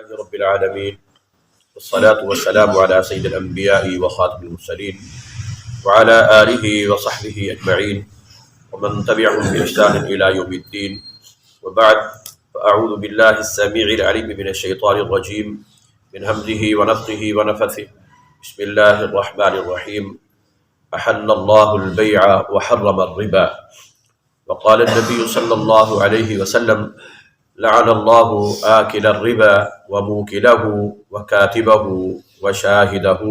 لله رب العالمين والصلاة والسلام على سيد الأنبياء وخاتم المرسلين وعلى آله وصحبه أجمعين ومن تبعهم بإحسان إلى يوم الدين وبعد. فأعوذ بالله السميع العليم من الشيطان الرجيم من همزه ونفخه ونفثه. بسم الله الرحمن الرحيم. أحل الله البيع وحرم الربا. وقال النبي صلى الله عليه وسلم لعن الله آكل الربا وموكله وكاتبه وشاهده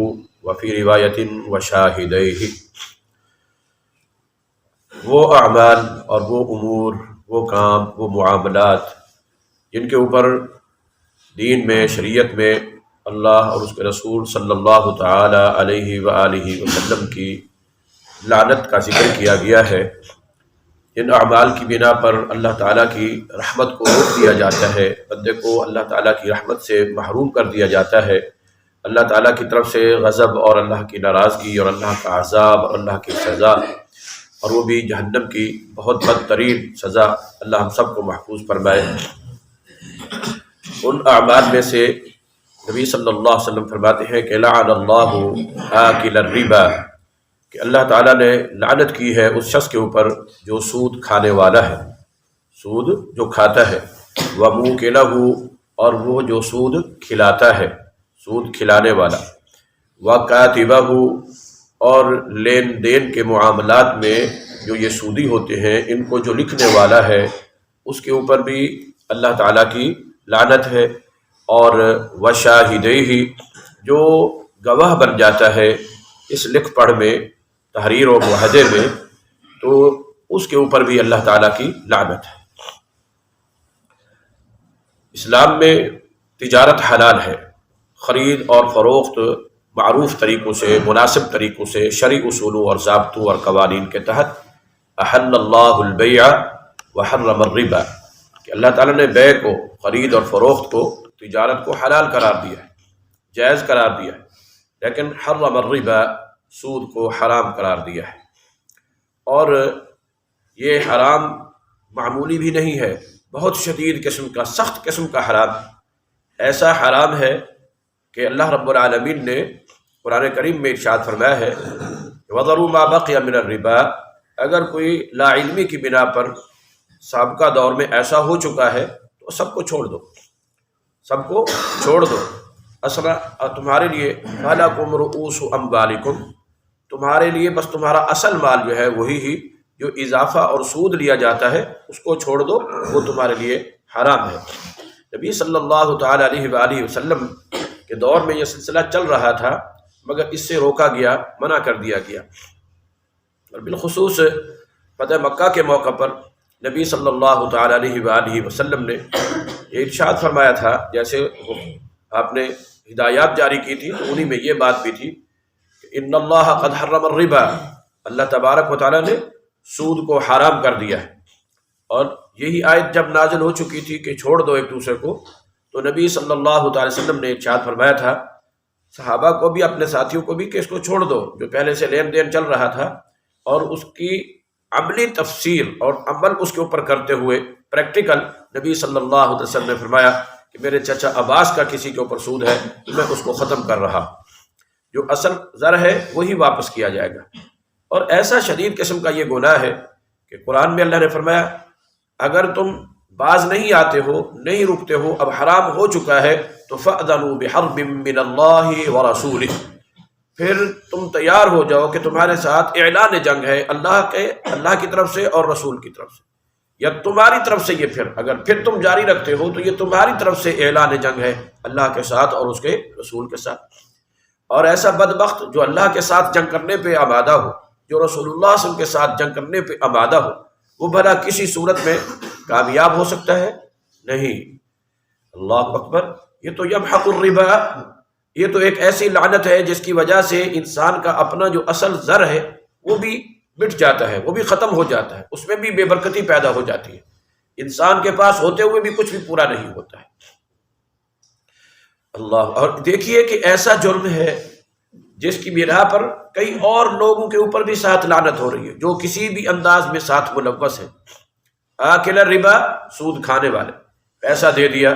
وفي رواية وشاهديه. وہ اعمال اور وہ امور، وہ کام، وہ معاملات جن کے اوپر دین میں، شریعت میں اللہ اور اس کے رسول صلی اللہ تعالی علیہ وآلہ وسلم کی لعنت کا ذکر کیا گیا ہے، جن اعمال کی بنا پر اللہ تعالیٰ کی رحمت کو روک دیا جاتا ہے، بندے کو اللہ تعالیٰ کی رحمت سے محروم کر دیا جاتا ہے، اللہ تعالیٰ کی طرف سے غضب اور اللہ کی ناراضگی اور اللہ کا عذاب اور اللہ کی سزا، اور وہ بھی جہنم کی بہت بدترین سزا، اللہ ہم سب کو محفوظ فرمائے۔ ان اعمال میں سے نبی صلی اللہ علیہ وسلم فرماتے ہیں کہ لعن اللہ آکل الربا، کہ اللہ تعالیٰ نے لعنت کی ہے اس شخص کے اوپر جو سود کھانے والا ہے، سود جو کھاتا ہے، وَمُوكِلَهُ، اور وہ جو سود کھلاتا ہے، سود کھلانے والا، وَكَاتِبَهُ، اور لین دین کے معاملات میں جو یہ سودی ہوتے ہیں ان کو جو لکھنے والا ہے اس کے اوپر بھی اللہ تعالیٰ کی لعنت ہے، اور وَشَاهِدَيْهِ، جو گواہ بن جاتا ہے اس لکھ پڑھ میں، تحریر و معاہدے میں، تو اس کے اوپر بھی اللہ تعالیٰ کی لعنت ہے۔ اسلام میں تجارت حلال ہے، خرید اور فروخت معروف طریقوں سے، مناسب طریقوں سے، شرعی اصولوں اور ضابطوں اور قوانین کے تحت احل اللہ البیع وحرم الربا، کہ اللہ تعالیٰ نے بیع کو، خرید اور فروخت کو، تجارت کو حلال قرار دیا ہے، جائز قرار دیا ہے، لیکن حرم الربا، سود کو حرام قرار دیا ہے۔ اور یہ حرام معمولی بھی نہیں ہے، بہت شدید قسم کا، سخت قسم کا حرام، ایسا حرام ہے کہ اللہ رب العالمین نے قرآن کریم میں ارشاد فرمایا ہے وَذَرُوا مَا بَقِيَ مِنَ الرِّبَا، اگر کوئی لا علمی کی بنا پر سابقہ دور میں ایسا ہو چکا ہے تو سب کو چھوڑ دو، سب کو چھوڑ دو۔ اصلا تمہارے لیے فَلَكُمْ رُؤُوسُ أَمْوَالِكُمْ، تمہارے لیے بس تمہارا اصل مال جو ہے وہی ہی، جو اضافہ اور سود لیا جاتا ہے اس کو چھوڑ دو، وہ تمہارے لیے حرام ہے۔ نبی صلی اللہ تعالی علیہ وآلہ وسلم کے دور میں یہ سلسلہ چل رہا تھا، مگر اس سے روکا گیا، منع کر دیا گیا، اور بالخصوص فتح مکہ کے موقع پر نبی صلی اللہ تعالی علیہ وآلہ وسلم نے یہ ارشاد فرمایا تھا، جیسے آپ نے ہدایات جاری کی تھی تو انہی میں یہ بات بھی تھی کہ ان اللہ قد حرم الربا، اللہ تبارک و تعالیٰ نے سود کو حرام کر دیا ہے۔ اور یہی آیت جب نازل ہو چکی تھی کہ چھوڑ دو ایک دوسرے کو، تو نبی صلی اللہ تعالی وسلم نے ارشاد فرمایا تھا صحابہ کو بھی، اپنے ساتھیوں کو بھی، کہ اس کو چھوڑ دو جو پہلے سے لین دین چل رہا تھا، اور اس کی عملی تفسیر اور عمل اس کے اوپر کرتے ہوئے پریکٹیکل نبی صلی اللہ علیہ وسلم نے فرمایا کہ میرے چچا عباس کا کسی کے اوپر سود ہے تو میں اس کو ختم کر رہا ہوں، جو اصل زر ہے وہی واپس کیا جائے گا۔ اور ایسا شدید قسم کا یہ گناہ ہے کہ قرآن میں اللہ نے فرمایا اگر تم باز نہیں آتے ہو، نہیں رکتے ہو، اب حرام ہو چکا ہے تو فَأْذَنُوا بِحَرْبٍ مِّنَ اللَّهِ وَرَسُولِهِ، پھر تم تیار ہو جاؤ کہ تمہارے ساتھ اعلان جنگ ہے اللہ کی طرف سے اور رسول کی طرف سے، یا تمہاری طرف سے، یہ اگر پھر تم جاری رکھتے ہو تو یہ تمہاری طرف سے اعلان جنگ ہے اللہ کے ساتھ اور اس کے رسول کے ساتھ۔ اور ایسا بدبخت جو اللہ کے ساتھ جنگ کرنے پہ آمادہ ہو، جو رسول اللہ صلی اللہ علیہ وسلم کے ساتھ جنگ کرنے پہ آمادہ ہو، وہ بھلا کسی صورت میں کامیاب ہو سکتا ہے؟ نہیں۔ اللہ اکبر، یہ تو یمحق الربا، یہ تو ایک ایسی لعنت ہے جس کی وجہ سے انسان کا اپنا جو اصل زر ہے وہ بھی مٹ جاتا ہے، وہ بھی ختم ہو جاتا ہے، اس میں بھی بے برکتی پیدا ہو جاتی ہے، انسان کے پاس ہوتے ہوئے بھی کچھ بھی پورا نہیں ہوتا ہے۔ اللہ، اور دیکھیے کہ ایسا جرم ہے جس کی بنا پر کئی اور لوگوں کے اوپر بھی ساتھ لعنت ہو رہی ہے جو کسی بھی انداز میں ساتھ ملوث ہے۔ آکل الربا، سود کھانے والے، پیسہ دے دیا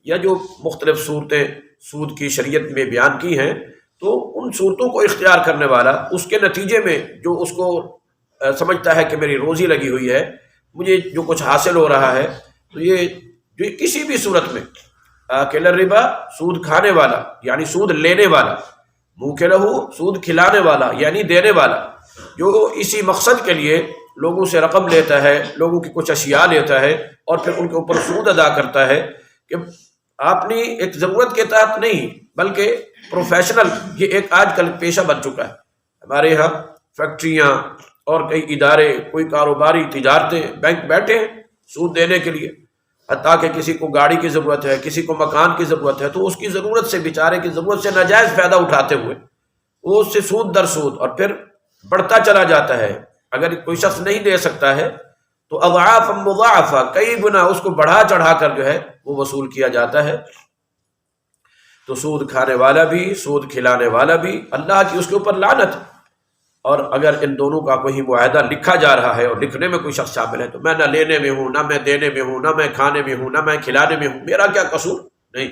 یا جو مختلف صورتیں سود کی شریعت میں بیان کی ہیں، تو ان صورتوں کو اختیار کرنے والا اس کے نتیجے میں جو اس کو سمجھتا ہے کہ میری روزی لگی ہوئی ہے، مجھے جو کچھ حاصل ہو رہا ہے، تو یہ جو کسی بھی صورت میں آکل الربا، سود کھانے والا یعنی سود لینے والا، موکلہ، سود کھلانے والا یعنی دینے والا، جو اسی مقصد کے لیے لوگوں سے رقم لیتا ہے، لوگوں کی کچھ اشیاء لیتا ہے اور پھر ان کے اوپر سود ادا کرتا ہے، کہ اپنی ایک ضرورت کے تحت نہیں بلکہ پروفیشنل، یہ ایک آج کل پیشہ بن چکا ہے۔ ہمارے یہاں فیکٹریاں اور کئی ادارے، کوئی کاروباری تجارتیں، بینک بیٹھے ہیں سود دینے کے لیے، حتیٰ کہ کسی کو گاڑی کی ضرورت ہے، کسی کو مکان کی ضرورت ہے، تو اس کی ضرورت سے، بیچارے کی ضرورت سے ناجائز فائدہ اٹھاتے ہوئے وہ اس سے سود در سود، اور پھر بڑھتا چلا جاتا ہے۔ اگر کوئی شخص نہیں دے سکتا ہے تو اضعاف مضاعفہ، کئی گنا اس کو بڑھا چڑھا کر جو ہے وہ وصول کیا جاتا ہے۔ تو سود کھانے والا بھی، سود کھلانے والا بھی، اللہ کی اس کے اوپر لعنت۔ اور اگر ان دونوں کا کوئی معاہدہ لکھا جا رہا ہے اور لکھنے میں کوئی شخص شامل ہے، تو میں نہ لینے میں ہوں، نہ میں دینے میں ہوں، نہ میں کھانے میں ہوں، نہ میں کھلانے میں ہوں، میرا کیا قصور؟ نہیں۔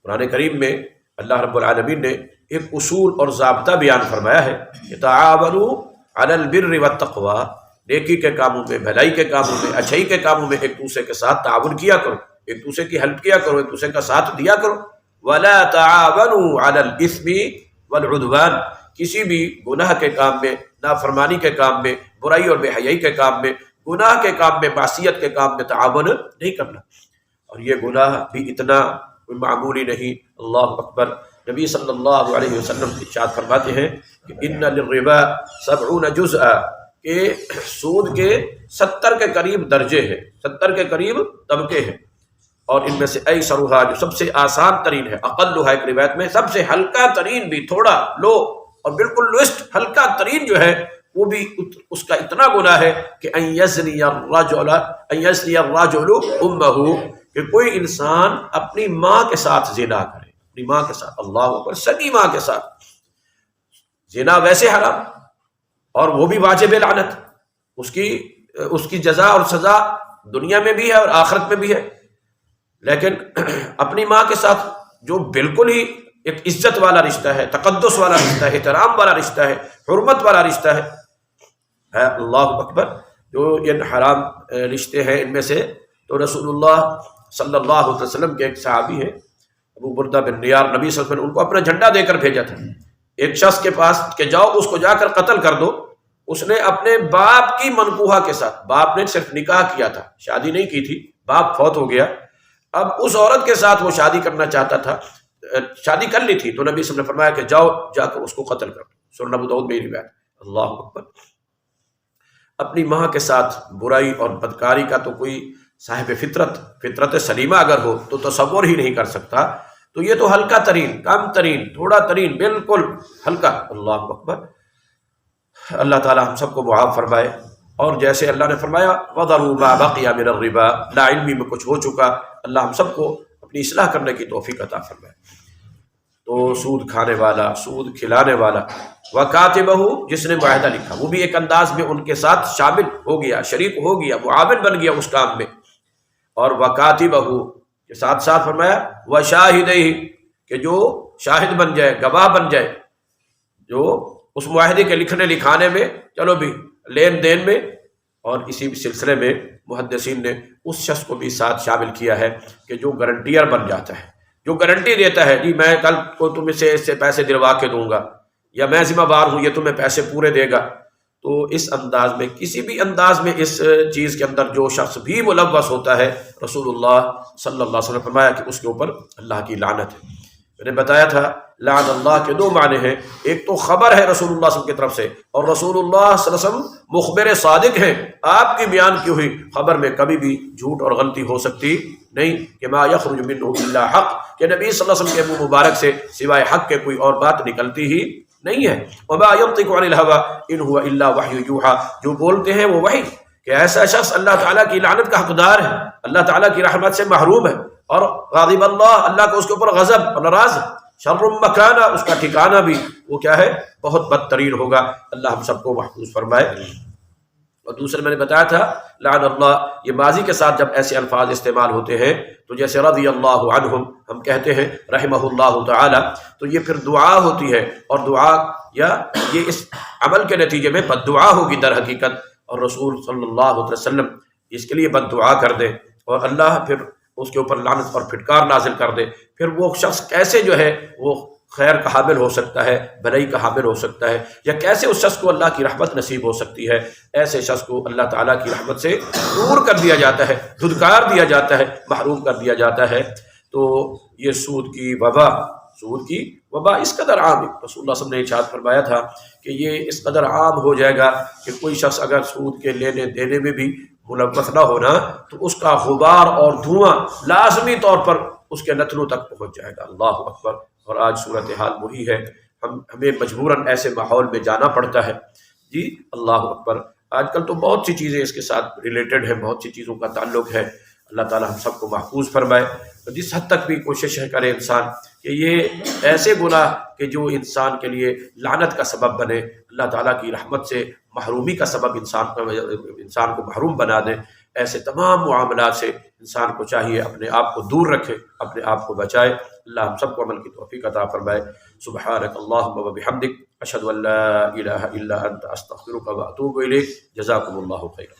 قرآن کریم میں اللہ رب العالمین نے ایک اصول اور ضابطہ بیان فرمایا ہے کہ تعاونوا علی البر والتقوی، نیکی کے کاموں میں، بھلائی کے کاموں میں، اچھائی کے کاموں میں ایک دوسرے کے ساتھ تعاون کیا کرو، ایک دوسرے کی ہیلپ کیا کرو، ایک دوسرے کا ساتھ دیا کرو۔ ولا تعاونوا علی الاثم والعدوان، کسی بھی گناہ کے کام میں، نافرمانی کے کام میں، برائی اور بے حیائی کے کام میں، گناہ کے کام میں، معصیت کے کام میں تعاون نہیں کرنا۔ اور یہ گناہ بھی اتنا کوئی معمولی نہیں۔ اللہ اکبر۔ نبی صلی اللہ علیہ وسلم ارشاد فرماتے ہیں کہ ان للربا 70 جزءا، کہ سود کے 70 کے قریب درجے ہیں، 70 کے قریب طبقے ہیں، اور ان میں سے ایسرھا، جو سب سے آسان ترین ہے، اقلھا ایک روایت میں سب سے ہلکا ترین بھی، تھوڑا لو اور بالکل لوسٹ ہلکا ترین جو ہے وہ بھی اس کا اتنا گناہ ہے کہ ان یزنی الرجل امہ، کہ کوئی انسان اپنی ماں کے ساتھ زنا کرے، اپنی ماں کے ساتھ، اللہ اکبر، سگی ماں کے ساتھ۔ زنا ویسے حرام اور وہ بھی واجب لعنت، اس کی جزا اور سزا دنیا میں بھی ہے اور آخرت میں بھی ہے، لیکن اپنی ماں کے ساتھ جو بالکل ہی ایک عزت والا رشتہ ہے، تقدس والا رشتہ ہے، احترام والا رشتہ ہے، حرمت والا رشتہ ہے، اللہ اکبر، جو یہ حرام رشتے ہیں ان میں سے، تو رسول اللہ صلی اللہ علیہ وسلم کے ایک صحابی ہیں ابو بردہ بن نیار، نبی صلی اللہ علیہ وسلم نے ان کو اپنا جھنڈا دے کر بھیجا تھا ایک شخص کے پاس کہ جاؤ اس کو جا کر قتل کر دو۔ اس نے اپنے باپ کی منکوحہ کے ساتھ، باپ نے صرف نکاح کیا تھا، شادی نہیں کی تھی، باپ فوت ہو گیا، اب اس عورت کے ساتھ وہ شادی کرنا چاہتا تھا، شادی کر لی تھی، تو نبی صلی اللہ علیہ وسلم نے فرمایا کہ جاؤ جا کر اس کو قتل کر دو۔ سنن ابو داؤد میں یہ روایت۔ اللہ اکبر۔ اپنی ماں کے ساتھ برائی اور بدکاری کا تو کوئی صاحب فطرت سلیمہ اگر ہو تو تصور ہی نہیں کر سکتا، تو یہ تو ہلکا ترین، کم ترین، تھوڑا ترین، بالکل ہلکا۔ اللہ اکبر۔ اللہ تعالی ہم سب کو معاف فرمائے، اور جیسے اللہ نے فرمایا وَذَرُوا مَا بَقِيَ مِنَ الرِّبَا، لا علمی میں کچھ ہو چکا، اللہ ہم سب کو اپنی اصلاح کرنے کی توفیق عطا فرمائے۔ تو سود کھانے والا، سود کھلانے والا، وَكَاتِبَهُ، جس نے معاہدہ لکھا، وہ بھی ایک انداز میں ان کے ساتھ شامل ہو گیا، شریک ہو گیا، معاون بن گیا اس کام میں۔ اور وَكَاتِبَهُ کے ساتھ ساتھ فرمایا وَشَاهِدَيْهِ، کہ جو شاہد بن جائے، گواہ بن جائے، جو اس معاہدے کے لکھنے لکھانے میں، چلو بھی لین دین میں۔ اور اسی سلسلے میں محدثین نے اس شخص کو بھی ساتھ شامل کیا ہے کہ جو گارنٹیئر بن جاتا ہے، جو گارنٹی دیتا ہے، جی میں کل کو تم اس سے پیسے دلوا کے دوں گا، یا میں ذمہ دار ہوں، یہ تمہیں پیسے پورے دے گا۔ تو اس انداز میں، کسی بھی انداز میں اس چیز کے اندر جو شخص بھی ملوث ہوتا ہے، رسول اللہ صلی اللہ علیہ وسلم نے فرمایا کہ اس کے اوپر اللہ کی لعنت ہے۔ میں نے بتایا تھا لعن اللہ کے دو معنی ہیں، ایک تو خبر ہے رسول اللہ صلی اللہ علیہ وسلم کی طرف سے، اور رسول اللہ صلی اللہ علیہ وسلم مخبر صادق ہیں، آپ کی بیان کی ہوئی خبر میں کبھی بھی جھوٹ اور غلطی ہو سکتی نہیں، کہ ما یخرج منہ الا حق، کہ نبی صلی اللہ علیہ وسلم کے منہ مبارک سے سوائے حق کے کوئی اور بات نکلتی ہی نہیں ہے۔ وما ينطق عن الهوى ان هو الا وحی یوحى، جو بولتے ہیں وہ وحی، کہ ایسا شخص اللہ تعالیٰ کی لعنت کا حقدار ہے، اللہ تعالیٰ کی رحمت سے محروم ہے، اور غاضب اللہ کا اس کے اوپر غضب اور ناراض ہے۔ شر مکانہ، اس کا ٹھکانہ بھی وہ کیا ہے؟ بہت بدترین ہوگا۔ اللہ ہم سب کو محفوظ فرمائے۔ اور دوسرے میں نے بتایا تھا لعن اللہ، یہ ماضی کے ساتھ جب ایسے الفاظ استعمال ہوتے ہیں تو جیسے رضی اللہ عنہم ہم کہتے ہیں رحمہ اللہ تعالی، تو یہ پھر دعا ہوتی ہے، اور دعا یا یہ اس عمل کے نتیجے میں بد دعا ہوگی در حقیقت، اور رسول صلی اللہ علیہ وسلم اس کے لیے بد دعا کر دے اور اللہ پھر اس کے اوپر لعنت اور پھٹکار نازل کر دے، پھر وہ شخص کیسے جو ہے وہ خیر کا حامل ہو سکتا ہے، بھلائی کا حامل ہو سکتا ہے، یا کیسے اس شخص کو اللہ کی رحمت نصیب ہو سکتی ہے؟ ایسے شخص کو اللہ تعالیٰ کی رحمت سے دور کر دیا جاتا ہے، دھدکار دیا جاتا ہے، محروم کر دیا جاتا ہے۔ تو یہ سود کی وبا اس قدر عام ہے، رسول اللہ صلی اللہ علیہ وسلم نے ارشاد فرمایا تھا کہ یہ اس قدر عام ہو جائے گا کہ کوئی شخص اگر سود کے لینے دینے میں بھی ملوث نہ ہونا تو اس کا غبار اور دھواں لازمی طور پر اس کے نتنوں تک پہنچ جائے گا۔ اللہ اکبر۔ اور آج صورتحال وہی ہے، ہمیں مجبوراً ایسے ماحول میں جانا پڑتا ہے۔ جی اللہ اکبر۔ آج کل تو بہت سی چیزیں اس کے ساتھ ریلیٹڈ ہیں، بہت سی چیزوں کا تعلق ہے۔ اللہ تعالی ہم سب کو محفوظ فرمائے۔ جس حد تک بھی کوشش ہے کرے انسان کہ یہ ایسے گناہ کہ جو انسان کے لیے لعنت کا سبب بنے، اللہ تعالیٰ کی رحمت سے محرومی کا سبب انسان کو محروم بنا دے، ایسے تمام معاملات سے انسان کو چاہیے اپنے آپ کو دور رکھے، اپنے آپ کو بچائے۔ اللہ ہم سب کو عمل کی توفیق عطا فرمائے۔ سبحانک اللہم و بحمدک، اشہد ان لا الہ الا انت، استغفرک و اتوب الیک۔ جزاکم اللہ خیرا۔